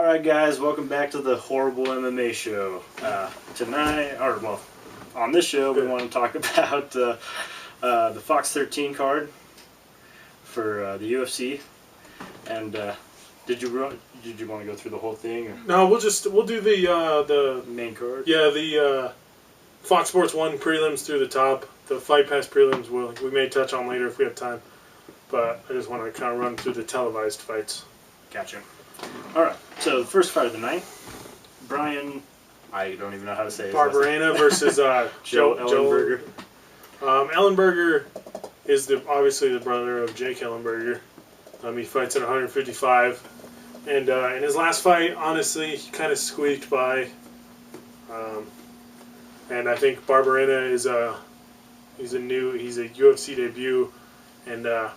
Alright guys, welcome back to the Horrible MMA show. On this show we want to talk about the Fox 13 card for the UFC. And did you want to go through the whole thing? Or? No, we'll do the main card? Yeah, the Fox Sports 1 prelims through the top. The Fight Pass prelims we may touch on later if we have time. But I just want to kind of run through the televised fights. Gotcha. Alright, so the first fight of the night, Brian, I don't even know how to say his Barberena versus Joe Ellenberger. Ellenberger is obviously the brother of Jake Ellenberger. He fights at 155. And in his last fight, honestly, he kind of squeaked by. And I think Barberena is he's a UFC debut. And I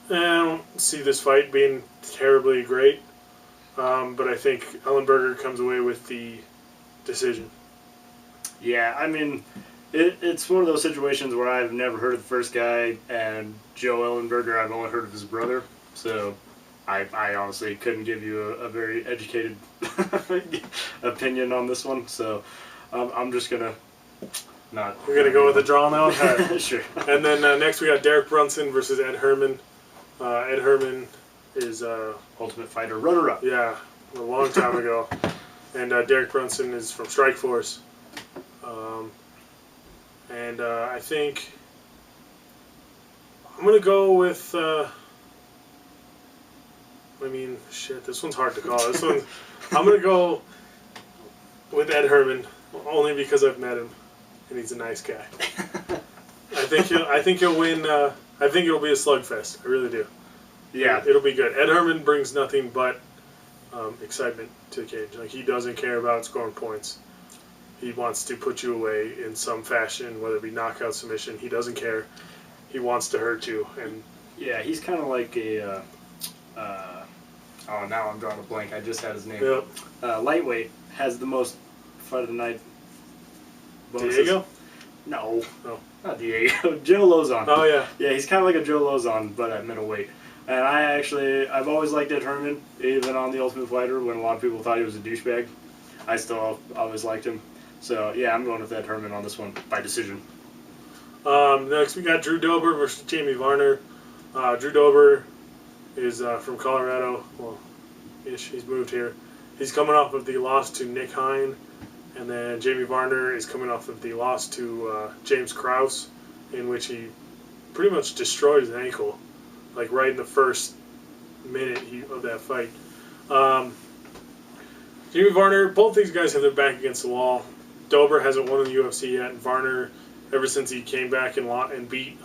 don't see this fight being terribly great, but I think Ellenberger comes away with the decision. Yeah, I mean, it's one of those situations where I've never heard of the first guy, and Joe Ellenberger, I've only heard of his brother, so I honestly couldn't give you a very educated opinion on this one, so I'm just going to not... We're going to go with a draw now? Sure. And then next we got Derek Brunson versus Ed Herman. Ed Herman is Ultimate Fighter runner-up. Yeah, a long time ago. And Derek Brunson is from Strikeforce. And I think I'm gonna go with. This one's hard to call. I'm gonna go with Ed Herman only because I've met him, and he's a nice guy. I think he'll win. I think it'll be a slugfest. I really do. Yeah, it'll be good. Ed Herman brings nothing but excitement to the cage. Like, he doesn't care about scoring points. He wants to put you away in some fashion, whether it be knockout, submission. He doesn't care. He wants to hurt you. And yeah, he's kind of like a. Now I'm drawing a blank. I just had his name. Yep. Lightweight has the most fight of the night bonuses. Diego? No, not Diego. Joe Lozon. Oh yeah. Yeah, he's kind of like a Joe Lozon, but at middleweight. And I've always liked Ed Herman, even on The Ultimate Fighter, when a lot of people thought he was a douchebag. I still always liked him. So, yeah, I'm going with Ed Herman on this one, by decision. Next, we got Drew Dober versus Jamie Varner. Drew Dober is from Colorado. Well, he's moved here. He's coming off of the loss to Nick Hine. And then Jamie Varner is coming off of the loss to James Krause, in which he pretty much destroyed his ankle. Like right in the first minute of that fight. Jimmy Varner, both these guys have their back against the wall. Dober hasn't won in the UFC yet, and Varner, ever since he came back and beat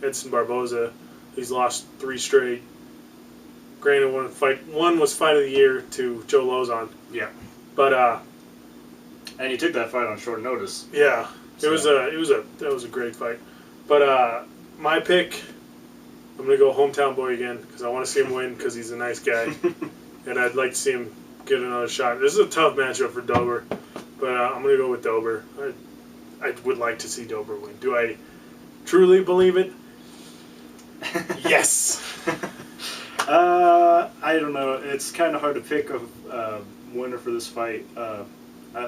Edson Barboza, he's lost 3 straight. Granted, one was fight of the year to Joe Lozon. Yeah. But and he took that fight on short notice. Yeah, that was a great fight. But my pick, I'm going to go hometown boy again because I want to see him win because he's a nice guy. And I'd like to see him get another shot. This is a tough matchup for Dober, but I'm going to go with Dober. I would like to see Dober win. Do I truly believe it? Yes. I don't know. It's kind of hard to pick a winner for this fight,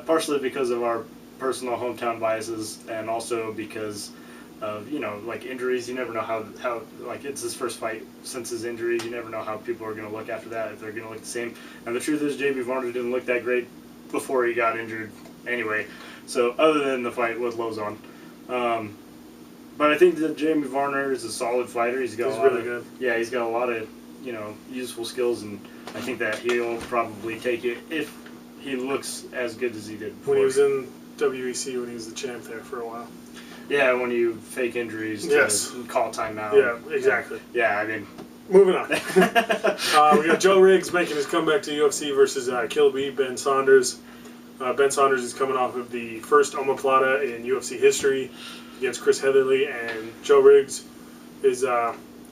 partially because of our personal hometown biases and also because of, like injuries. You never know how like, it's his first fight since his injury. You never know how people are going to look after that, if they're going to look the same. And the truth is, Jamie Varner didn't look that great before he got injured anyway. So other than the fight with Lozon. But I think that Jamie Varner is a solid fighter. He's really good. Yeah, he's got a lot of, useful skills, and I think that he'll probably take it if he looks as good as he did before. When he was in WEC, when he was the champ there for a while. Yeah, when you fake injuries to call timeout. Yeah, exactly. Yeah, I mean... Moving on. We got Joe Riggs making his comeback to UFC versus Kilby, Ben Saunders. Ben Saunders is coming off of the first omoplata in UFC history against Chris Heatherly, and Joe Riggs is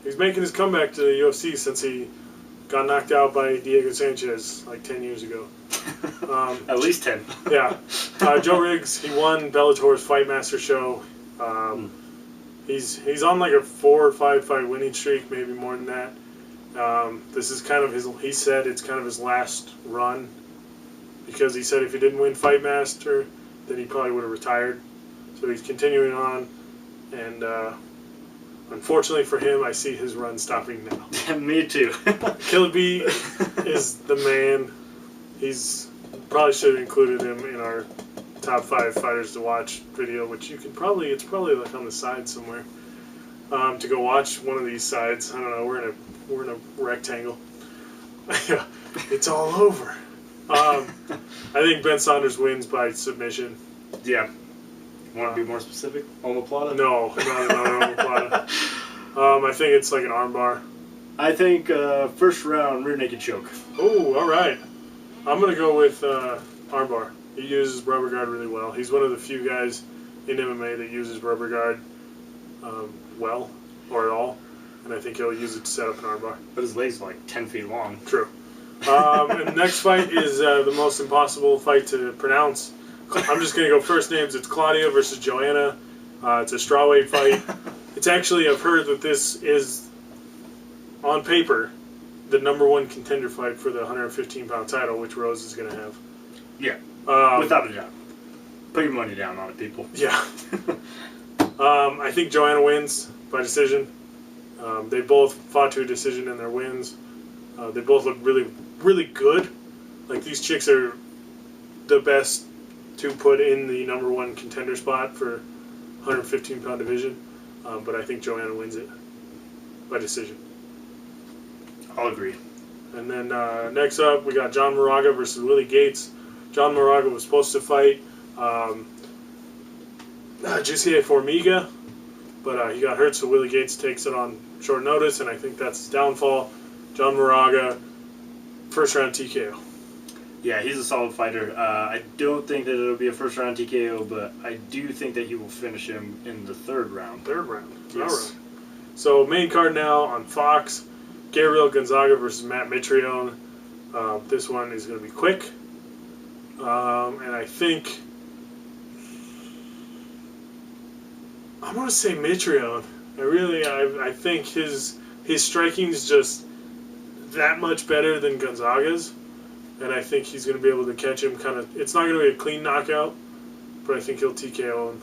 he's making his comeback to the UFC since he got knocked out by Diego Sanchez like 10 years ago. At least 10. Yeah. Joe Riggs, he won Bellator's Fight Master show. He's on like a 4 or 5 fight winning streak, maybe more than that. This is kind of he said it's kind of his last run, because he said if he didn't win Fight Master, then he probably would have retired. So he's continuing on, and unfortunately for him, I see his run stopping now. Me too. Killer B is the man. He's probably should have included him in our top 5 fighters to watch video, which you can probably, it's probably like on the side somewhere, to go watch one of these sides. I don't know. We're in a rectangle. It's all over. I think Ben Saunders wins by submission. Yeah. Want to be more specific? Omoplata? No, not omoplata. I think it's like an armbar. I think first round rear naked choke. Oh, all right. I'm gonna go with armbar. He uses rubber guard really well. He's one of the few guys in MMA that uses rubber guard well or at all, and I think he'll use it to set up an armbar. But his legs are like 10 feet long. True. And the next fight is the most impossible fight to pronounce. I'm just going to go first names. It's Claudia versus Joanna. It's a strawweight fight. It's actually, I've heard that this is, on paper, the #1 contender fight for the 115-pound title, which Rose is going to have. Yeah, without a doubt. Put your money down on it, people. Yeah. I think Joanna wins by decision. They both fought to a decision in their wins. They both look really, really good. Like, these chicks are the best to put in the #1 contender spot for 115-pound division. But I think Joanna wins it by decision. I'll agree. And then next up, we got John Moraga versus Willie Gates. John Moraga was supposed to fight Jussier Formiga, but he got hurt, so Willie Gates takes it on short notice, and I think that's his downfall. John Moraga, first round TKO. Yeah, he's a solid fighter. I don't think that it'll be a first round TKO, but I do think that he will finish him in the 3rd round. 3rd round. Yes. All right. So main card now on Fox, Gabriel Gonzaga versus Matt Mitrione. This one is going to be quick. And I think I'm going to say Mitrione. I think his striking is just that much better than Gonzaga's. And I think he's going to be able to catch him kind of... It's not going to be a clean knockout, but I think he'll TKO him.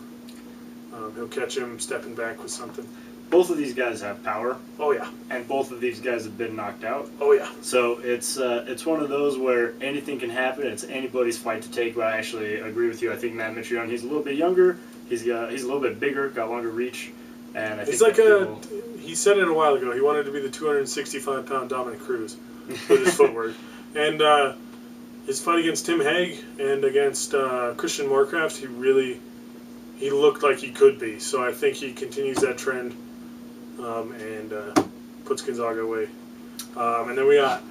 He'll catch him stepping back with something. Both of these guys have power. Oh, yeah. And both of these guys have been knocked out. Oh, yeah. So it's one of those where anything can happen. It's anybody's fight to take, but I actually agree with you. I think Matt Mitrione, he's a little bit younger. He's a little bit bigger, got longer reach. And I think he said it a while ago. He wanted to be the 265-pound Dominic Cruz with his footwork. And his fight against Tim Hague and against Christian Moorcraft, he looked like he could be. So I think he continues that trend and puts Gonzaga away. And then we got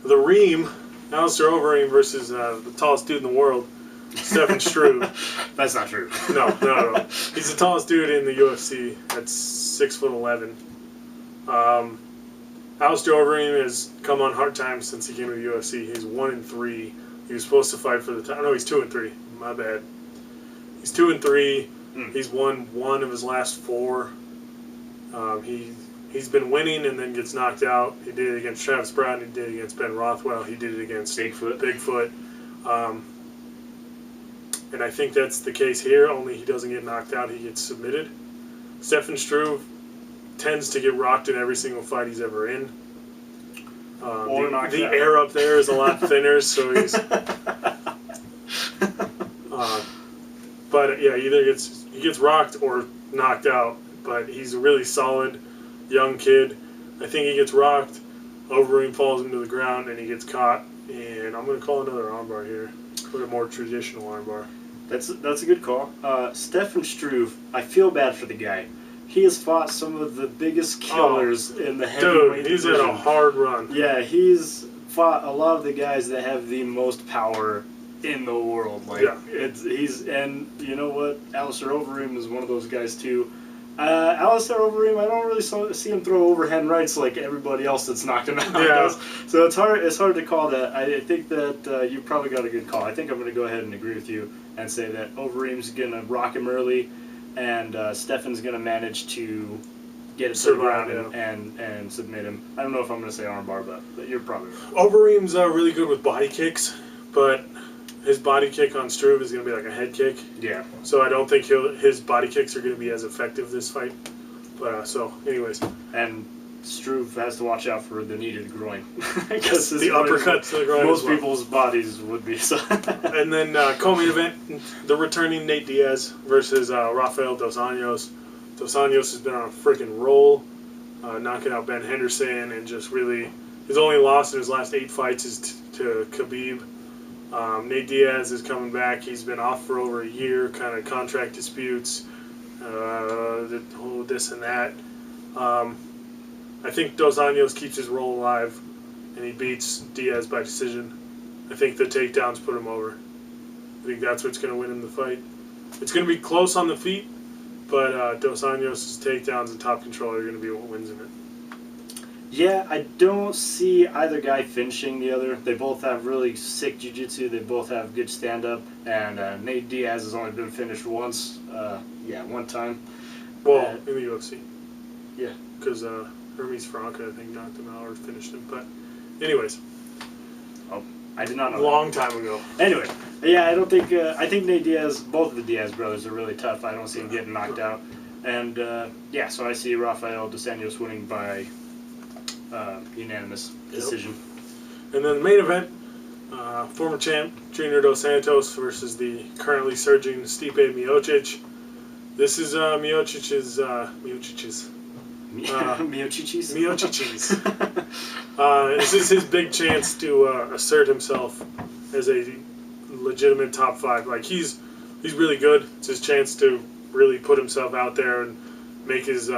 the Ream, Alistair Overeem versus the tallest dude in the world, Stefan Struve. That's not true. No. He's the tallest dude in the UFC at 6'11". Alistair Overeem has come on hard times since he came to the UFC. He's 1-3. He was supposed to fight for the title. No, he's 2-3. My bad. He's 2-3. He's won 1 of his last 4. He's been winning and then gets knocked out. He did it against Travis Brown. He did it against Ben Rothwell. He did it against Bigfoot. And I think that's the case here. Only he doesn't get knocked out. He gets submitted. Stefan Struve tends to get rocked in every single fight he's ever in. The air up there is a lot thinner, so he's. But yeah, either he gets rocked or knocked out. But he's a really solid young kid. I think he gets rocked. Overeem falls into the ground and he gets caught. And I'm going to call another armbar here. Put a more traditional armbar. That's a good call. Stefan Struve, I feel bad for the guy. He has fought some of the biggest killers in the heavyweight division. He's had a hard run. Yeah, he's fought a lot of the guys that have the most power in the world. Like, yeah. And you know what? Alistair Overeem is one of those guys too. Alistair Overeem, I don't really see him throw overhand rights like everybody else that's knocked him out does. So it's hard to call that. I think that you probably got a good call. I think I'm going to go ahead and agree with you and say that Overeem's going to rock him early, and Stefan's going to manage to get it to the ground and submit him. I don't know if I'm going to say armbar, but you're probably right. Overeem's really good with body kicks, but his body kick on Struve is going to be like a head kick. Yeah. So I don't think his body kicks are going to be as effective this fight. But so, anyways. And Struve has to watch out for the knee to the groin. Because the uppercut to the groin. Most people's bodies would be so. And then co-main event, the returning Nate Diaz versus Rafael Dos Anjos. Dos Anjos has been on a freaking roll, knocking out Ben Henderson, and just really, his only loss in his last 8 fights is to Khabib. Nate Diaz is coming back. He's been off for over a year, kind of contract disputes, this and that. I think Dos Anjos keeps his role alive, and he beats Diaz by decision. I think the takedowns put him over. I think that's what's going to win him the fight. It's going to be close on the feet, but Dos Anjos' takedowns and top control are going to be what wins him it. Yeah, I don't see either guy finishing the other. They both have really sick jiu-jitsu. They both have good stand-up. And Nate Diaz has only been finished once. One time. Well, in the UFC. Yeah. Because Hermes Franca, I think, knocked him out or finished him. But anyways. Oh, I did not know. Long time ago. Anyway, yeah, I don't think... I think Nate Diaz, both of the Diaz brothers are really tough. I don't see him getting knocked out. And, so I see Rafael Dos Anjos winning by... unanimous decision. Yep. And then the main event, former champ Junior Dos Santos versus the currently surging Stipe Miocic. This is Miocic's this is his big chance to assert himself as a legitimate top 5. Like he's really good. It's his chance to really put himself out there and make his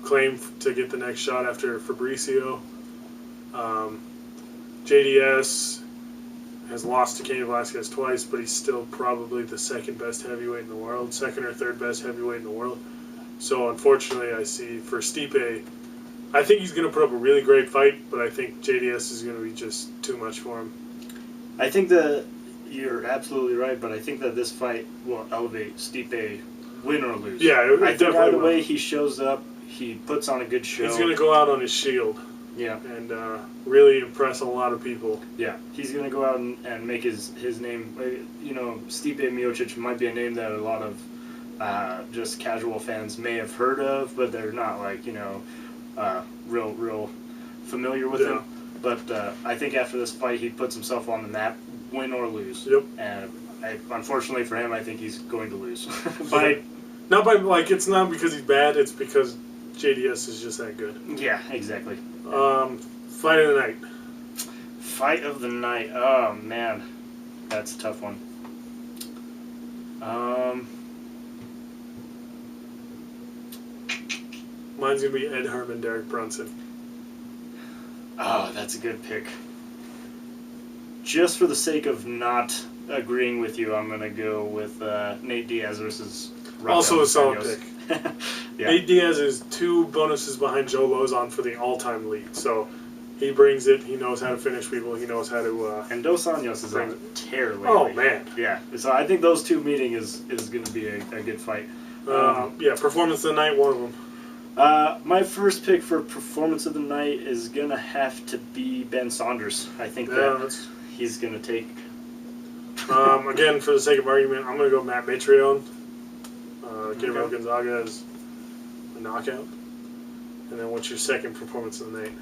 claim to get the next shot after Fabricio. JDS has lost to Cain Velasquez twice, but he's still probably the second best heavyweight in the world, second or third best heavyweight in the world. So unfortunately, I see for Stipe, I think he's going to put up a really great fight, but I think JDS is going to be just too much for him. I think that you're absolutely right, but I think that this fight will elevate Stipe, win or lose. Yeah, I think either way he shows up, he puts on a good show. He's going to go out on his shield. Yeah. And really impress a lot of people. Yeah. He's going to go out and make his name. You know, Stipe Miocic might be a name that a lot of just casual fans may have heard of, but they're not like, real familiar with him. But I think after this fight, he puts himself on the map, win or lose. Yep. And unfortunately for him, I think he's going to lose. It's not because he's bad, it's because JDS is just that good. Yeah, exactly. Fight of the night. Fight of the night. Oh, man. That's a tough one. Mine's going to be Ed Herman, Derek Brunson. Oh, that's a good pick. Just for the sake of not agreeing with you, I'm going to go with Nate Diaz versus Rafael Also a solid Anjos. pick. Yeah. Nate Diaz is 2 bonuses behind Joe Lozon for the all-time lead. So he brings it. He knows how to finish people. He knows how to... and Dos Anjos is on a tear lately. Oh, man. Yeah. So I think those two meeting is going to be a good fight. Performance of the night, one of them. My first pick for performance of the night is going to have to be Ben Saunders. I think that he's going to take... Again, for the sake of argument, I'm going to go Matt Mitrione. Gabriel Gonzaga is a knockout. And then what's your second performance of the night?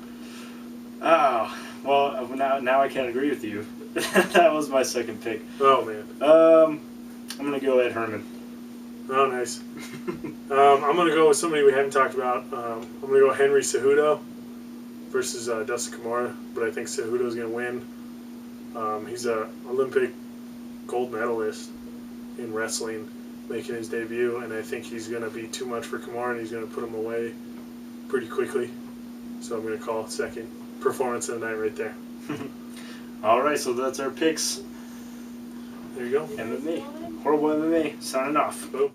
Oh, well, now I can't agree with you. That was my second pick. Oh, man. I'm going to go Ed Herman. Oh, nice. I'm going to go with somebody we haven't talked about. I'm going to go Henry Cejudo versus Dustin Kimura, but I think Cejudo's going to win. He's an Olympic gold medalist in wrestling, making his debut, and I think he's going to be too much for Kimura, and he's going to put him away pretty quickly. So I'm going to call second performance of the night right there. All right, so that's our picks. There you go. MMA. Horrible MMA. Signing off. Boom.